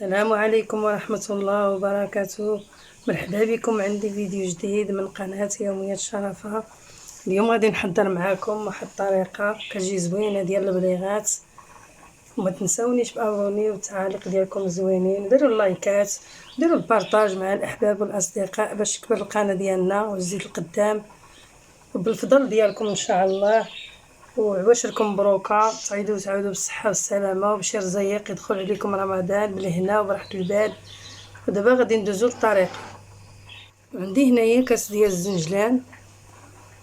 السلام عليكم ورحمة الله وبركاته. مرحبا بكم عندي فيديو جديد من قناة يوميات شرفة. اليوم غادي نحضر معاكم واحد الطريقة كتجي زوينة ديال البليغات، وما تنساونيش بابوني والتعاليق ديالكم زوينين، ديروا اللايكات، ديروا البارطاج مع الاحباب والاصدقاء باش تكبر القناة ديالنا وتزيد القدام وبالفضل ديالكم ان شاء الله. وعواشركم مبروكه، تعودوا بالصحه والسلامه وبشي رزيق يدخل عليكم رمضان بالهنا وبراحه البال. ودابا غادي ندوزو للطريقه. عندي هنايا كاس ديال الزنجلان،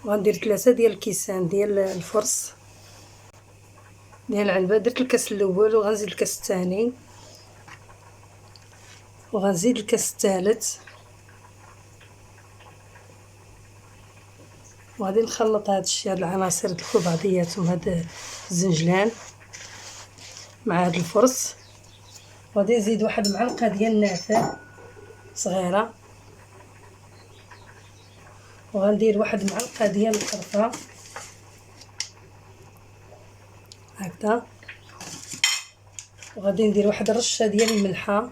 وغندير 3 ديال الكيسان ديال الفرص ديال العلبه. درت الكاس الاول وغنزيد الكاس الثاني وغنزيد الكاس الثالث، وغادي نخلط هاد العناصر يدخلوا بعضياتهم، هاد الزنجلان مع هاد الفرص. وغادي نزيد واحد المعلقه ديال النعناع صغيره، وغندير واحد المعلقه ديال القرفه هكذا، وغادي ندير واحد الرشه ديال الملحه،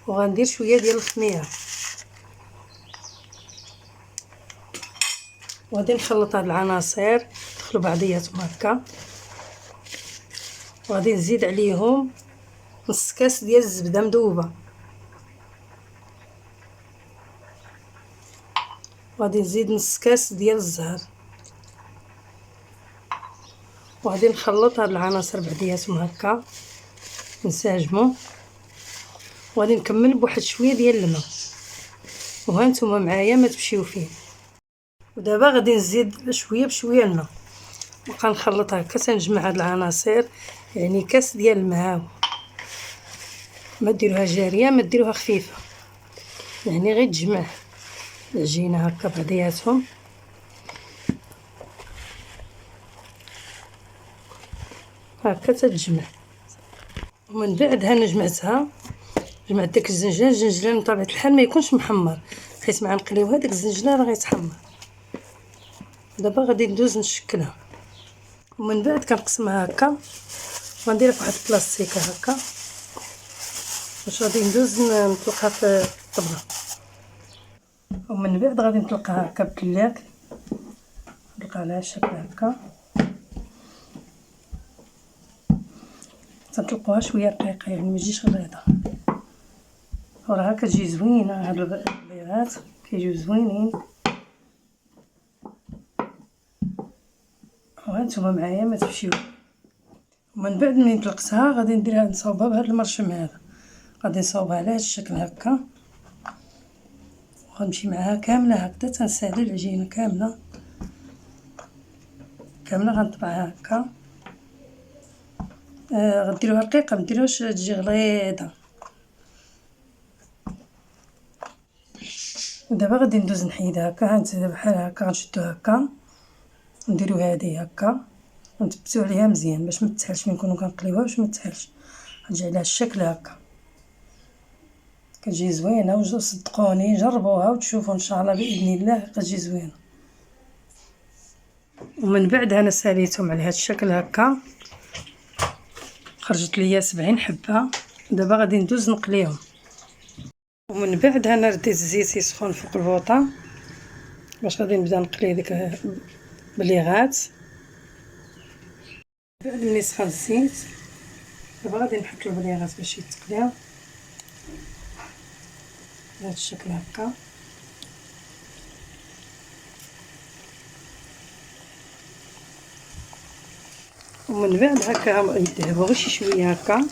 وغندير شويه ديال الخميره، وغادي نخلط هاد العناصر يدخلوا بعضياتهم هكا. وغادي نزيد عليهم نص كاس ديال الزبده مذوبه، وغادي نزيد نص كاس ديال الزهر، وغادي نخلط هاد العناصر بعضياتهم هكا نساجمو. وغادي نكمل بواحد شويه ديال الماء، وها نتوما معايا ما تمشيو فيه. ودابا غادي نزيد بشويه بشويه الماء، نبقى نخلط هكا تنجمع هاد العناصر، يعني كاس ديال الماء. ما ديروها جاريه، ما ديروها خفيفه، يعني غير تجمع العجينه هكا بعضياتهم. هكا تتجمع، ومن بعد ها جمعت داك الزنجلان بطبيعه الحال ما يكونش محمر، حيت مع نقليو هذاك الزنجلان راه غيتحمر. دابا غادي ندوز نشكلها، ومن بعد كنقسمها هكا وغنديرها في واحد البلاستيكه هكا باش غادي ندوز نطلقها في الطبله. ومن بعد غادي نطلقها هكا بكلاك، نطلقها على الشكل هكا، تنطلقوها شويه رقيقه يعني ما تجيش غليظه. وراها كتجي زوينه هاد البيضات، كيجيو زوينين. وهانتوما معايا ما تمشيو. ومن بعد ملي طلقتها غادي نديرها نصاوبها بهذا المرشم هذا، غادي نصاوبها على هذا الشكل هكا، وغنمشي معاها كامله هكذا تنسالي العجينه كامله غنطبعها هكا. غديروها رقيقه، ما ديروهاش تجي غليظه. ودابا غادي ندوز نحيدها هكا، هانت بحال هكا غنشدو هكا، نديرو هذه هكا ونثبتو عليها مزيان باش ما تسحلش. ملي نكونو كنقليوها باش ما تسحلش، غتجي على الشكل هكا، كتجي زوينه. وصدقوني جربوها وتشوفوا ان شاء الله باذن الله كتجي زوينه. ومن بعد انا ساليتهم على هذا الشكل هكا، خرجت ليا 70 حبه. دابا غادي ندوز نقليهم. ومن بعد انا رديت الزيت يسخن فوق البوطه باش غادي نبدا نقلي ديك بليغات. بعد ملي سخن الزيت دابا غادي نحط البليغات باش يتقليو بهذا الشكل هكا. ومن بعد هكا يذهبوا غير شي شويه هكا،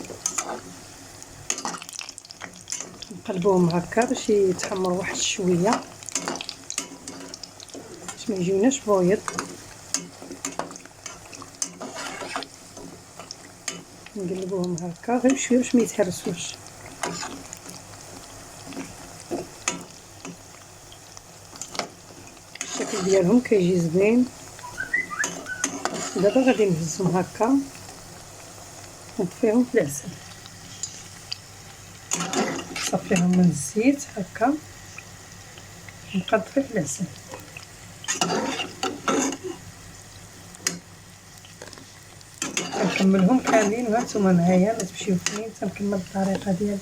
نقلبوهم هكا باش يتحمروا واحد شويه باش ما يجيوناش بويض. نقلبوهم هكا غير بشويه باش ما يتهرسوش. الشكل ديالهم كيجي زوين. دابا غادي نهزهم هكا ونطفيهم في العسل، نصفيهم من الزيت هكا ونبقى نطفي في العسل. نكملهم كاملين وهانتوما معايا ما تمشيو فين. تنكمل الطريقه ديال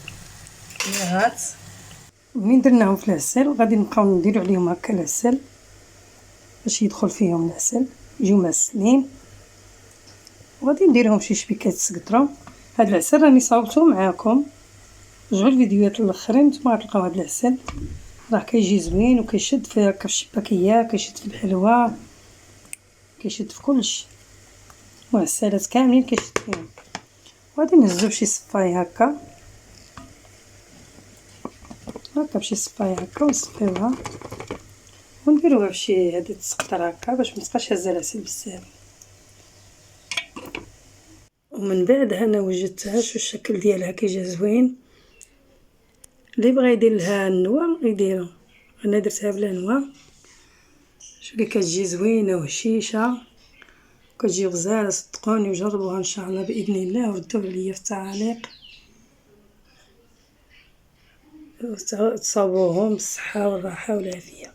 الكريغات. ملي درناهم في العسل غادي نبقاو نديرو عليهم هكا العسل باش يدخل فيهم العسل يجيو معسلين، وغادي نديرهم شي شبيكات سكطرة. هاد العسل راني صاوبته معاكم، رجعوا الفيديوهات الاخرين نتوما غتلقاو هاد العسل راه كيجي زوين وكيشد في هكا في الشباكيه، كيشد في الحلوى، كيشد في كلشي، معسلات كاملين كيشد فيهم. وغادي نهزو بشي صفاي هكا بشي صفاي هكا ونصفيوها ونديروها بشي هادي تسقطر هكا باش متبقاش هازه العسل بزاف. ومن بعد انا وجدتها شو الشكل ديالها كيجي زوين. اللي بغى يدير لها النوا يديرو، انا درتها بلا نوا. شوفي كتجي زوينه وهشيشه كتجي غزاله، صدقوني وجربوها ان شاء الله باذن الله وردوا عليا في التعاليق تصاوبوهم بالصحه والراحه والعافيه.